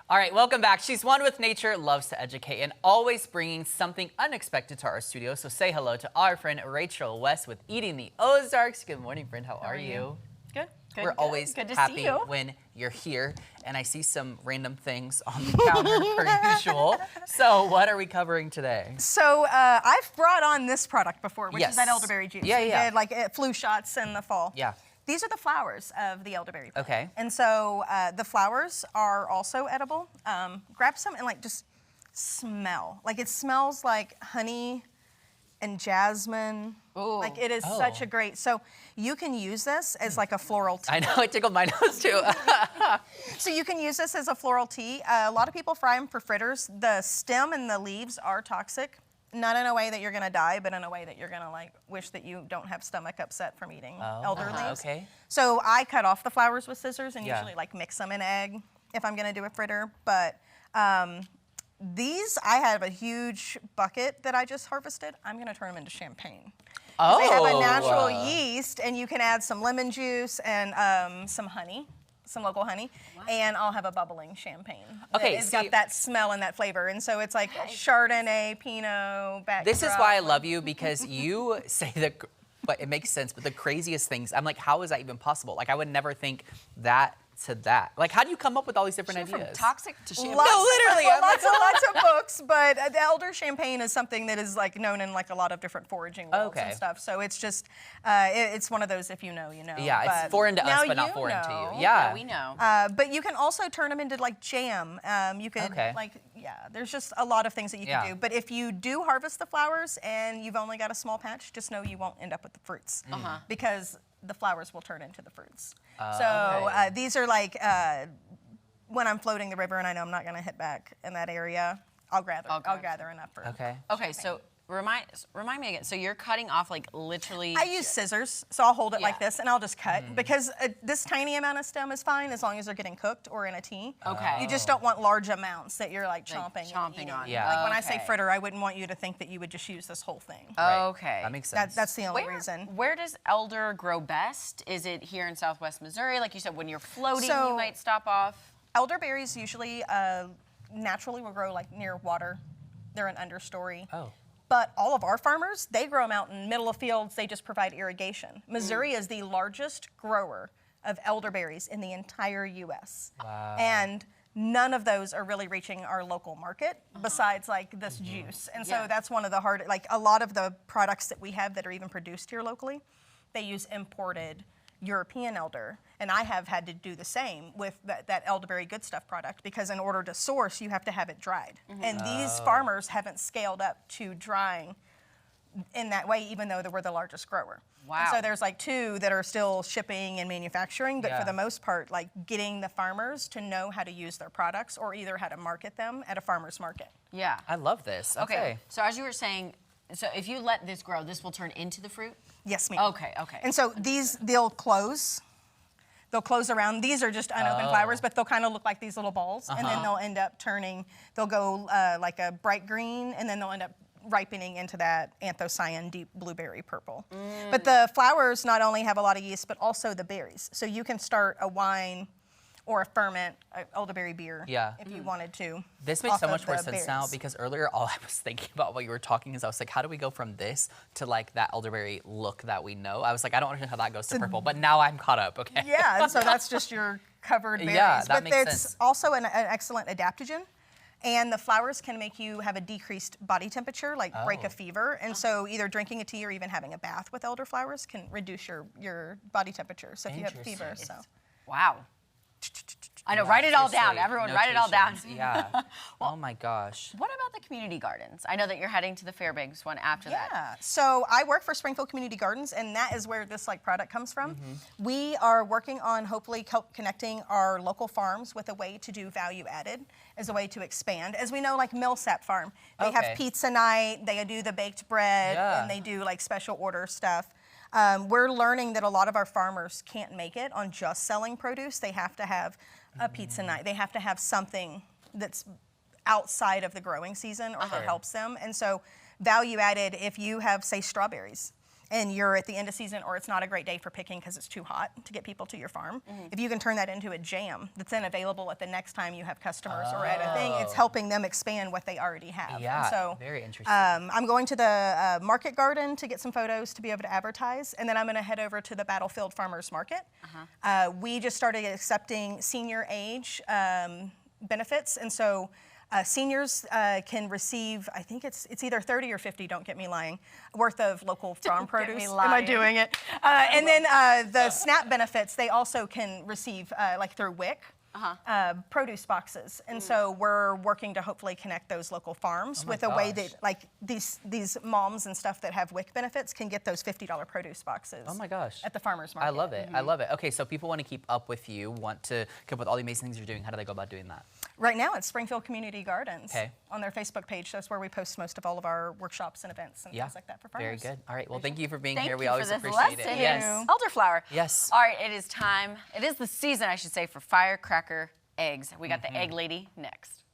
All right, welcome back. She's one with nature, loves to educate, and always bringing something unexpected to our studio. So say hello to our friend Rachel West with Eating the Ozarks. Good morning, friend. How are you? Good. We're always good to happy see you. when you're here, and I see some random things on the counter per usual. So what are we covering today? So I've brought on this product before, which Yes. is that elderberry juice. Yeah, We yeah. did like flu shots in the fall. Yeah. These are the flowers of the elderberry plant. Okay. And so the flowers are also edible. Grab some and like just smell. Like it smells like honey and jasmine. Ooh. Like it is such a great, so you can use this as like a floral tea. I know, it tickled my nose too. So you can use this as a floral tea. A lot of people fry them for fritters. The stem and the leaves are toxic. Not in a way that you're gonna die, but in a way that you're gonna like wish that you don't have stomach upset from eating elder leaves. Okay. So I cut off the flowers with scissors and Yeah. usually like mix them in egg if I'm gonna do a fritter. But these, I have a huge bucket that I just harvested. I'm gonna turn them into champagne. Oh. They have a natural yeast, and you can add some lemon juice and some honey, some local honey, and I'll have a bubbling champagne. Okay, It's see- got that smell and that flavor, and so it's like Chardonnay, Pinot, back. This is why I love you, because you say that, but it makes sense, but the craziest things, I'm like, how is that even possible? Like, I would never think that to that. Like, how do you come up with all these different From ideas? toxic to champagne. literally, I'm like, lots of books, but the elder champagne is something that is like known in like a lot of different foraging worlds Okay. and stuff. So it's just, it's one of those if you know, you know. Yeah, it's But foreign to us, now but not you foreign to know. you. Yeah. we know. But you can also turn them into like jam. You could Okay. like, yeah, there's just a lot of things that you can Yeah. do. But if you do harvest the flowers and you've only got a small patch, just know you won't end up with the fruits because the flowers will turn into the fruits. So okay. these are like, when I'm floating the river and I know I'm not gonna hit back in that area, I'll gather enough for. Okay. Okay, so remind me again. So you're cutting off like literally. I use scissors, so I'll hold it like Yeah. this and I'll just cut because this tiny amount of stem is fine as long as they're getting cooked or in a tea. Okay. You just don't want large amounts that you're like chomping and eating. on. Yeah. Like when I say Okay. fritter, I wouldn't want you to think that you would just use this whole thing. Right. Okay. That makes sense. That's the only reason. Where does elder grow best? Is it here in Southwest Missouri? Like you said, when you're floating, So- you might stop off. Elderberries usually naturally will grow like near water. They're an understory. Oh. But all of our farmers, they grow them out in middle of fields. They just provide irrigation. Missouri is the largest grower of elderberries in the entire U.S. Wow. And none of those are really reaching our local market besides like this juice. And so Yeah. that's one of the hard, like a lot of the products that we have that are even produced here locally, they use imported European elder. And I have had to do the same with that elderberry good stuff product because in order to source, you have to have it dried. And these farmers haven't scaled up to drying in that way, even though we're the largest grower. Wow. And so there's like two that are still shipping and manufacturing, but Yeah. for the most part, like getting the farmers to know how to use their products or either how to market them at a farmer's market. Yeah. I love this. Okay. So as you were saying, so if you let this grow, this will turn into the fruit? Yes, ma'am. Okay. And so these, they'll close. They'll close around. These are just unopened flowers, but they'll kind of look like these little balls. And then they'll end up turning, they'll go like a bright green, and then they'll end up ripening into that anthocyan deep blueberry purple. But the flowers not only have a lot of yeast, but also the berries. So you can start a wine or a ferment, elderberry beer, Yeah. if you wanted to. This makes so off much of more the sense now berries. because earlier all I was thinking about while you were talking is I was like, how do we go from this to like that elderberry look that we know? I was like, I don't understand how that goes to purple, but now I'm caught up. Okay. Yeah, and so that's just your covered berries. Yeah, that but makes it's sense. also an excellent adaptogen. And the flowers can make you have a decreased body temperature, like break Oh. a fever. And so either drinking a tea or even having a bath with elderflowers can reduce your body temperature. So if you have a fever, so. Wow. I know. Write it all down. Seriously, Everyone, write it all down. notations. Yeah. Oh my gosh. What about the community gardens? I know that you're heading to the Fairbanks one after that. Yeah, so I work for Springfield Community Gardens, and that is where this like product comes from. We are working on hopefully connecting our local farms with a way to do value added as a way to expand. As we know, like Millsap Farm, they Okay. have pizza night, they do the baked bread, Yeah. and they do like special order stuff. We're learning that a lot of our farmers can't make it on just selling produce. They have to have a pizza night. They have to have something that's outside of the growing season or that helps them. And so value added, if you have, say, strawberries, and you're at the end of season, or it's not a great day for picking because it's too hot to get people to your farm, if you can turn that into a jam that's then available at the next time you have customers or at a thing, it's helping them expand what they already have. Yeah, And so, very interesting. I'm going to the market garden to get some photos to be able to advertise, and then I'm going to head over to the Battlefield Farmers Market. We just started accepting senior age benefits, and so seniors can receive, I think it's either 30 or 50, don't get me lying, worth of local farm produce. Am I doing it? And then the SNAP benefits, they also can receive, like through WIC. Produce boxes, and so we're working to hopefully connect those local farms with a way that, like, these moms and stuff that have WIC benefits can get those $50 produce boxes. Oh my gosh! At the farmers market. I love it. I love it. Okay, so people want to keep up with you, want to keep up with all the amazing things you're doing. How do they go about doing that? Right now, it's Springfield Community Gardens. Okay. On their Facebook page, that's where we post most of all of our workshops and events and things like that for farmers. Very good. All right. Well, thank you for being Thank here. We you always for this appreciate lesson. it. Yes. Elderflower. Yes. All right, it is time. It is the season, I should say, for firecracker eggs. We got the egg lady next.